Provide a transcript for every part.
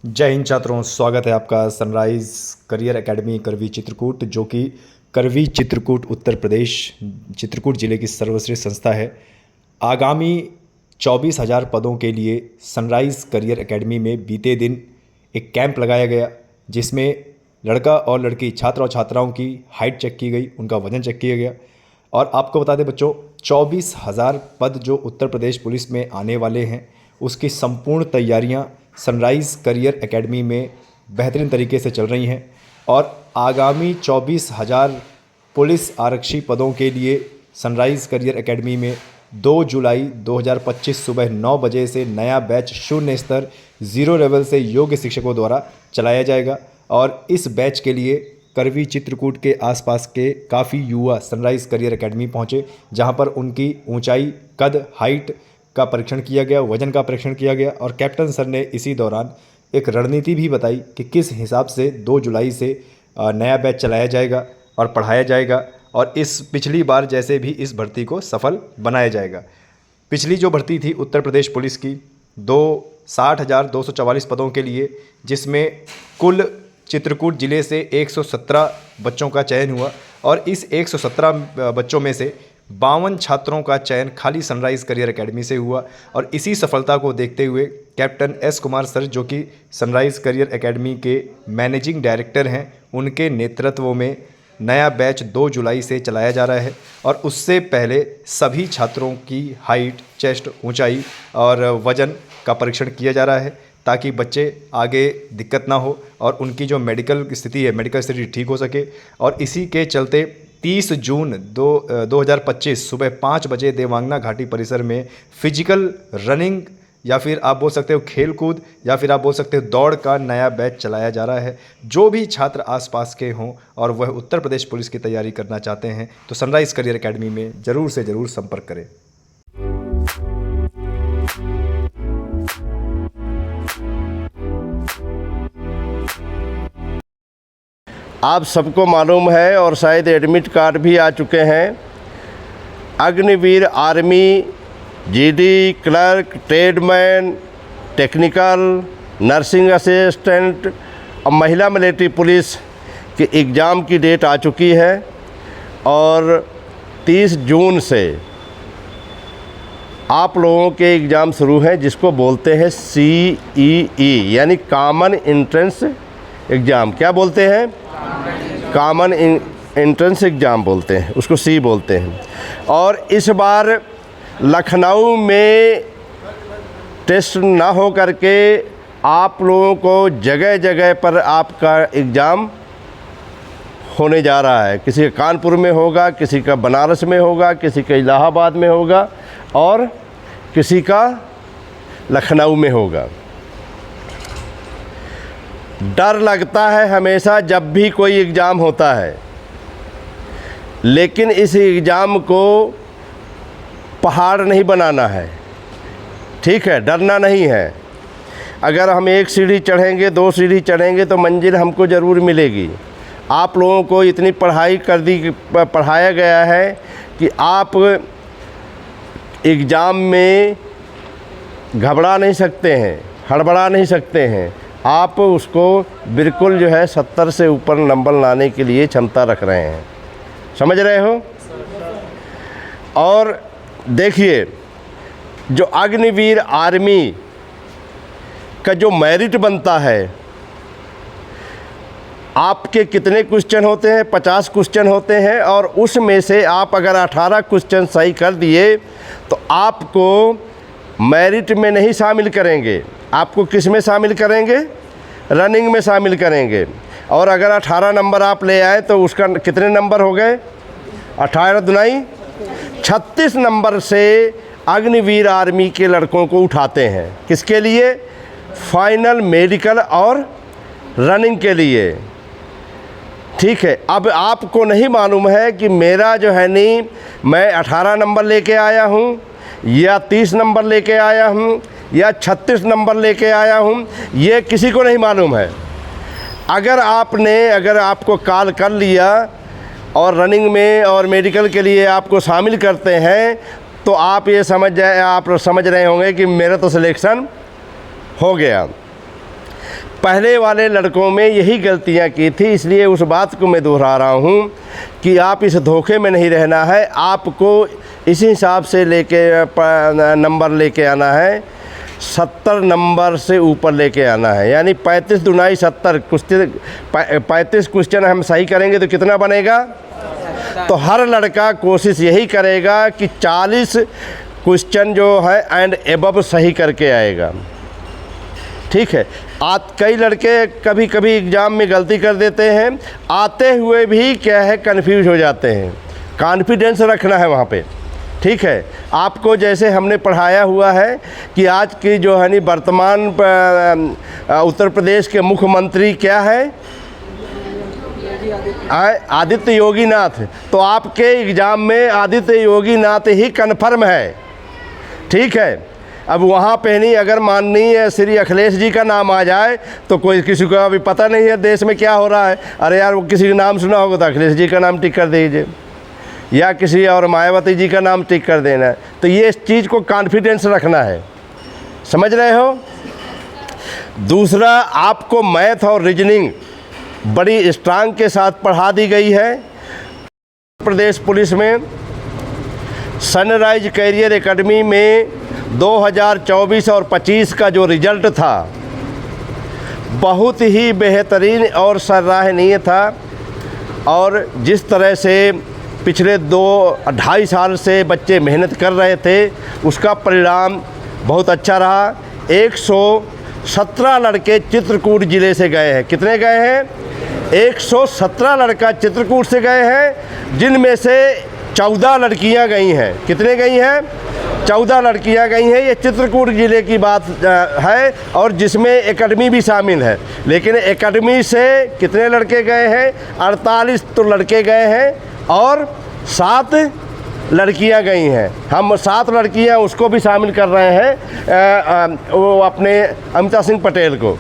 जय हिंद छात्रों, स्वागत है आपका सनराइज करियर एकेडमी करवी चित्रकूट, जो कि करवी चित्रकूट उत्तर प्रदेश चित्रकूट जिले की सर्वश्रेष्ठ संस्था है। आगामी 24,000 पदों के लिए सनराइज करियर एकेडमी में बीते दिन एक कैंप लगाया गया, जिसमें लड़का और लड़की छात्र और छात्राओं की हाइट चेक की गई, उनका वजन चेक किया गया। और आपको बता दें बच्चों, 24,000 पद जो उत्तर प्रदेश पुलिस में आने वाले हैं, उसकी संपूर्ण तैयारियां सनराइज करियर एकेडमी में बेहतरीन तरीके से चल रही हैं। और आगामी 24,000 पुलिस आरक्षी पदों के लिए सनराइज करियर एकेडमी में 2 जुलाई 2025 सुबह 9 बजे से नया बैच 0 स्तर 0 लेवल से योग्य शिक्षकों द्वारा चलाया जाएगा। और इस बैच के लिए करवी चित्रकूट के आसपास के काफ़ी युवा सनराइज करियर एकेडमी पहुंचे, जहां पर उनकी ऊंचाई, कद, हाइट का परीक्षण किया गया, वजन का परीक्षण किया गया। और कैप्टन सर ने इसी दौरान एक रणनीति भी बताई कि किस हिसाब से 2 जुलाई से नया बैच चलाया जाएगा और पढ़ाया जाएगा, और इस पिछली बार जैसे भी इस भर्ती को सफल बनाया जाएगा। पिछली जो भर्ती थी उत्तर प्रदेश पुलिस की 60,244 पदों के लिए, जिसमें कुल चित्रकूट ज़िले से 117 बच्चों का चयन हुआ, और इस 117 बच्चों में से 52 छात्रों का चयन खाली सनराइज करियर एकेडमी से हुआ। और इसी सफलता को देखते हुए कैप्टन एस कुमार सर, जो कि सनराइज करियर एकेडमी के मैनेजिंग डायरेक्टर हैं, उनके नेतृत्व में नया बैच 2 जुलाई से चलाया जा रहा है। और उससे पहले सभी छात्रों की हाइट, चेस्ट, ऊंचाई और वजन का परीक्षण किया जा रहा है, ताकि बच्चे आगे दिक्कत ना हो और उनकी जो मेडिकल स्थिति है, मेडिकल स्थिति ठीक हो सके। और इसी के चलते 30 जून 2025 सुबह 5 बजे देवांगना घाटी परिसर में फिजिकल रनिंग, या फिर आप बोल सकते हो खेल कूद, या फिर आप बोल सकते हो दौड़ का नया बैच चलाया जा रहा है। जो भी छात्र आसपास के हों और वह उत्तर प्रदेश पुलिस की तैयारी करना चाहते हैं, तो सनराइज करियर एकेडमी में ज़रूर से ज़रूर संपर्क करें। आप सबको मालूम है और शायद एडमिट कार्ड भी आ चुके हैं। Agniveer army, GD, clerk, tradesman, technical, nursing assistant और महिला मिलिट्री पुलिस के एग्ज़ाम की डेट आ चुकी है। और 30 जून से आप लोगों के एग्ज़ाम शुरू हैं, जिसको बोलते हैं CEE, यानी कॉमन एंट्रेंस एग्ज़ाम। क्या बोलते हैं? कॉमन एंट्रेंस एग्ज़ाम बोलते हैं, उसको C बोलते हैं। और इस बार लखनऊ में टेस्ट ना हो करके आप लोगों को जगह जगह पर आपका एग्ज़ाम होने जा रहा है। किसी का कानपुर में होगा, किसी का बनारस में होगा, किसी का इलाहाबाद में होगा और किसी का लखनऊ में होगा। डर लगता है हमेशा जब भी कोई एग्ज़ाम होता है, लेकिन इस एग्ज़ाम को पहाड़ नहीं बनाना है, ठीक है? डरना नहीं है। अगर हम 1 सीढ़ी चढ़ेंगे, 2 सीढ़ी चढ़ेंगे तो मंजिल हमको ज़रूर मिलेगी। आप लोगों को इतनी पढ़ाया गया है कि आप एग्ज़ाम में घबरा नहीं सकते हैं, हड़बड़ा नहीं सकते हैं। आप उसको बिल्कुल जो है 70 से ऊपर नंबर लाने के लिए क्षमता रख रहे हैं। समझ रहे हो? और देखिए, जो अग्निवीर आर्मी का जो मेरिट बनता है, आपके कितने क्वेश्चन होते हैं? 50 क्वेश्चन होते हैं, और उसमें से आप अगर 18 क्वेश्चन सही कर दिए तो आपको मेरिट में नहीं शामिल करेंगे, आपको किस में शामिल करेंगे? रनिंग में शामिल करेंगे। और अगर 18 नंबर आप ले आए तो उसका कितने नंबर हो गए? 18 दुनाई 36 नंबर से अग्निवीर आर्मी के लड़कों को उठाते हैं। किसके लिए? फाइनल मेडिकल और रनिंग के लिए। ठीक है, अब आपको नहीं मालूम है कि मेरा जो है नहीं, मैं 18 नंबर लेके आया हूँ या 30 नंबर लेके आया हूँ या 36 नंबर लेके आया हूँ, ये किसी को नहीं मालूम है। अगर आपको कॉल कर लिया और रनिंग में और मेडिकल के लिए आपको शामिल करते हैं, तो आप समझ रहे होंगे कि मेरा तो सिलेक्शन हो गया। पहले वाले लड़कों में यही गलतियां की थी, इसलिए उस बात को मैं दोहरा रहा हूं कि आप इस धोखे में नहीं रहना है। आपको इसी हिसाब से नंबर लेके आना है, 70 नंबर से ऊपर लेके आना है। यानी 35 दुनाई 70 35 क्वेश्चन हम सही करेंगे तो कितना बनेगा? तो हर लड़का कोशिश यही करेगा कि 40 क्वेश्चन जो है एंड एबव सही करके आएगा। ठीक है, कई लड़के कभी कभी एग्ज़ाम में गलती कर देते हैं, आते हुए भी क्या है कंफ्यूज हो जाते हैं। कॉन्फिडेंस रखना है वहाँ पे। ठीक है, आपको जैसे हमने पढ़ाया हुआ है कि आज की जो है नी वर्तमान उत्तर प्रदेश के मुख्यमंत्री क्या है? आदित्य योगी नाथ। तो आपके एग्ज़ाम में आदित्य योगी नाथ ही कन्फर्म है। ठीक है, अब वहाँ पे नहीं, अगर माननीय श्री अखिलेश जी का नाम आ जाए तो किसी को अभी पता नहीं है देश में क्या हो रहा है। अरे यार, वो किसी का नाम सुना होगा तो अखिलेश जी का नाम टिक कर दीजिए, या किसी और मायावती जी का नाम टिक कर देना है। तो ये इस चीज़ को कॉन्फिडेंस रखना है, समझ रहे हो? दूसरा, आपको मैथ और रीजनिंग बड़ी स्ट्रांग के साथ पढ़ा दी गई है। प्रदेश पुलिस में सनराइज कैरियर एकेडमी में 2024 और 25 का जो रिज़ल्ट था बहुत ही बेहतरीन और सराहनीय था। और जिस तरह से पिछले 2-2.5 साल से बच्चे मेहनत कर रहे थे, उसका परिणाम बहुत अच्छा रहा। 117 लड़के चित्रकूट ज़िले से गए हैं। कितने गए हैं? 117 लड़का चित्रकूट से गए हैं, जिनमें से 14 लड़कियां गई हैं। कितने गई हैं? 14 लड़कियां गई हैं। ये चित्रकूट ज़िले की बात है, और जिसमें एकेडमी भी शामिल है। लेकिन एकेडमी से कितने लड़के गए हैं? 48 तो लड़के गए हैं और 7 लड़कियां गई हैं। हम 7 लड़कियां उसको भी शामिल कर रहे हैं, वो अपने अमिता सिंह पटेल को।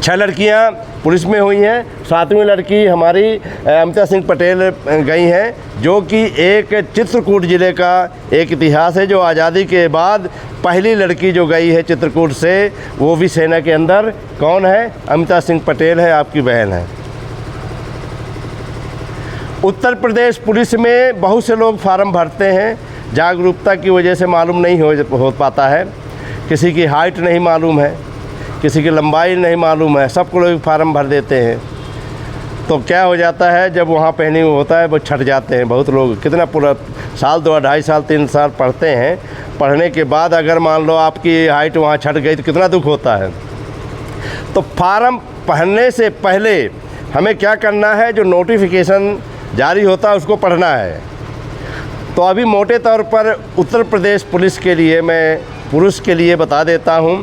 6 लड़कियां पुलिस में हुई हैं, 7वीं लड़की हमारी अमिता सिंह पटेल गई हैं, जो कि एक चित्रकूट ज़िले का एक इतिहास है। जो आज़ादी के बाद पहली लड़की जो गई है चित्रकूट से, वो भी सेना के अंदर। कौन है? अमिता सिंह पटेल है, आपकी बहन है। उत्तर प्रदेश पुलिस में बहुत से लोग फार्म भरते हैं, जागरूकता की वजह से मालूम नहीं हो पाता है। किसी की हाइट नहीं मालूम है, किसी की लंबाई नहीं मालूम है, सबको लोग फार्म भर देते हैं। तो क्या हो जाता है, जब वहाँ पहनी होता है वो छट जाते हैं बहुत लोग। कितना पूरा साल 2-2.5 साल 3 साल पढ़ते हैं, पढ़ने के बाद अगर मान लो आपकी हाइट वहाँ छट गई तो कितना दुख होता है। तो फार्म भरने से पहले हमें क्या करना है? जो नोटिफिकेशन जारी होता है उसको पढ़ना है। तो अभी मोटे तौर पर उत्तर प्रदेश पुलिस के लिए मैं पुरुष के लिए बता देता हूँ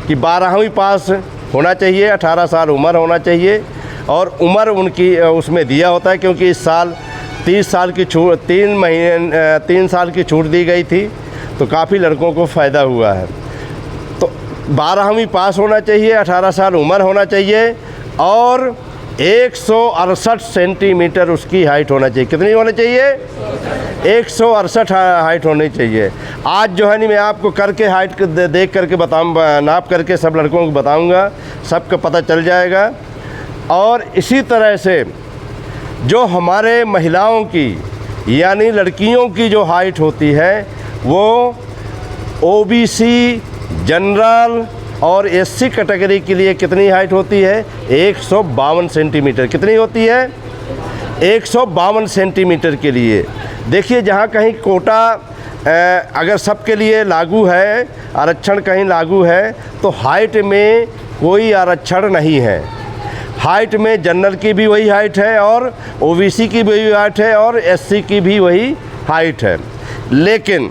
कि 12वीं पास होना चाहिए, 18 साल उम्र होना चाहिए, और उम्र उनकी उसमें दिया होता है, क्योंकि इस साल 30 साल की छूट 3 साल की छूट दी गई थी, तो काफ़ी लड़कों को फ़ायदा हुआ है। तो 12वीं पास होना चाहिए, 18 साल उम्र होना चाहिए, और 168 सेंटीमीटर उसकी हाइट होना चाहिए। कितनी होनी चाहिए? 168 हाइट होनी चाहिए। आज जो है नहीं, मैं आपको करके हाइट देख करके बताऊँ, नाप करके सब लड़कों को बताऊँगा, सबको पता चल जाएगा। और इसी तरह से जो हमारे महिलाओं की यानी लड़कियों की जो हाइट होती है वो ओबीसी, जनरल और एससी कैटेगरी के लिए कितनी हाइट होती है? 152 सेंटीमीटर। कितनी होती है? 152 सेंटीमीटर के लिए। देखिए, जहाँ कहीं कोटा अगर सबके लिए लागू है, आरक्षण कहीं लागू है, तो हाइट में कोई आरक्षण नहीं है। हाइट में जनरल की भी वही हाइट है और ओबीसी की भी वही हाइट है और एससी की भी वही हाइट है। लेकिन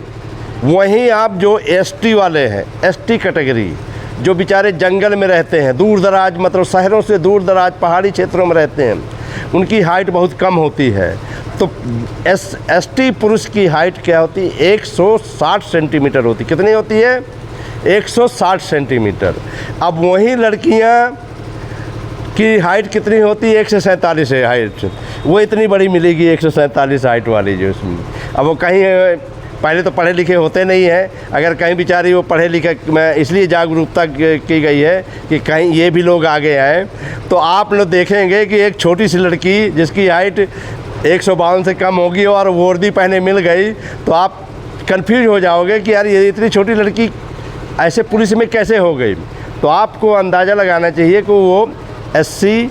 वहीं आप जो एसटी वाले हैं, एसटी कैटेगरी, जो बेचारे जंगल में रहते हैं, दूर दराज, मतलब शहरों से दूर दराज पहाड़ी क्षेत्रों में रहते हैं, उनकी हाइट बहुत कम होती है। तो एसटी पुरुष की हाइट क्या होती है? 160 सेंटीमीटर होती। कितनी होती है? 160 सेंटीमीटर। अब वहीं लड़कियां की हाइट कितनी होती है? 147 है हाइट। वो इतनी बड़ी मिलेगी 147 हाइट वाली जो उसमें। अब वो कहीं पहले तो पढ़े लिखे होते नहीं हैं, अगर कहीं बेचारी वो पढ़े लिखे, मैं इसलिए जागरूकता की गई है कि कहीं ये भी लोग आगे आएँ। तो आप लोग देखेंगे कि एक छोटी सी लड़की जिसकी हाइट 152 से कम होगी और वर्दी पहने मिल गई, तो आप कंफ्यूज हो जाओगे कि यार ये इतनी छोटी लड़की ऐसे पुलिस में कैसे हो गई। तो आपको अंदाज़ा लगाना चाहिए कि वो एससी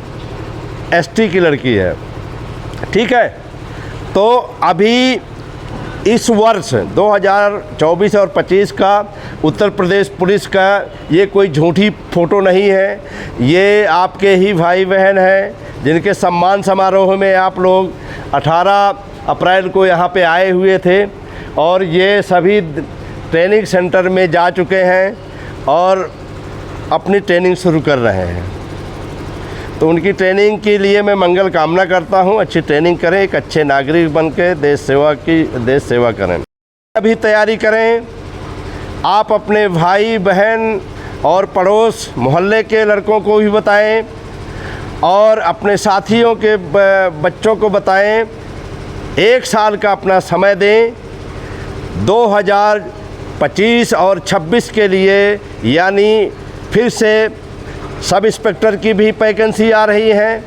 एसटी की लड़की है। ठीक है, तो अभी इस वर्ष 2024 और 25 का उत्तर प्रदेश पुलिस का ये कोई झूठी फ़ोटो नहीं है, ये आपके ही भाई बहन हैं जिनके सम्मान समारोह में आप लोग 18 अप्रैल को यहाँ पे आए हुए थे और ये सभी ट्रेनिंग सेंटर में जा चुके हैं और अपनी ट्रेनिंग शुरू कर रहे हैं। तो उनकी ट्रेनिंग के लिए मैं मंगल कामना करता हूं। अच्छी ट्रेनिंग करें, एक अच्छे नागरिक बन के देश सेवा करें। अभी तैयारी करें। आप अपने भाई बहन और पड़ोस मोहल्ले के लड़कों को भी बताएं और अपने साथियों के बच्चों को बताएं। 1 साल का अपना समय दें। 2025 और 26 के लिए, यानी फिर से सब इंस्पेक्टर की भी वैकेंसी आ रही है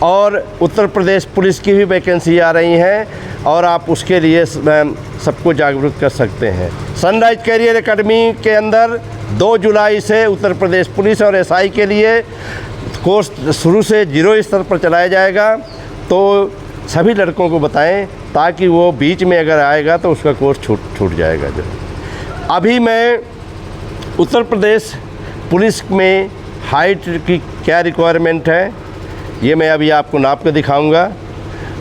और उत्तर प्रदेश पुलिस की भी वैकेंसी आ रही हैं और आप उसके लिए सबको जागरूक कर सकते हैं। सनराइज कैरियर एकेडमी के अंदर 2 जुलाई से उत्तर प्रदेश पुलिस और एसआई के लिए कोर्स शुरू से 0 स्तर पर चलाया जाएगा। तो सभी लड़कों को बताएं ताकि वो बीच में अगर आएगा तो उसका कोर्स छूट जाएगा। जो अभी मैं उत्तर प्रदेश पुलिस में हाइट की क्या रिक्वायरमेंट है, ये मैं अभी आपको नाप के दिखाऊंगा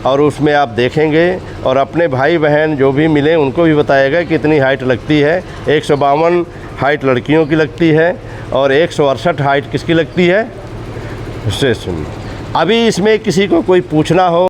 और उसमें आप देखेंगे और अपने भाई बहन जो भी मिले उनको भी बताएगा कितनी हाइट लगती है। 152 हाइट लड़कियों की लगती है और 168 हाइट किसकी लगती है, उससे सुनिए। अभी इसमें किसी को कोई पूछना हो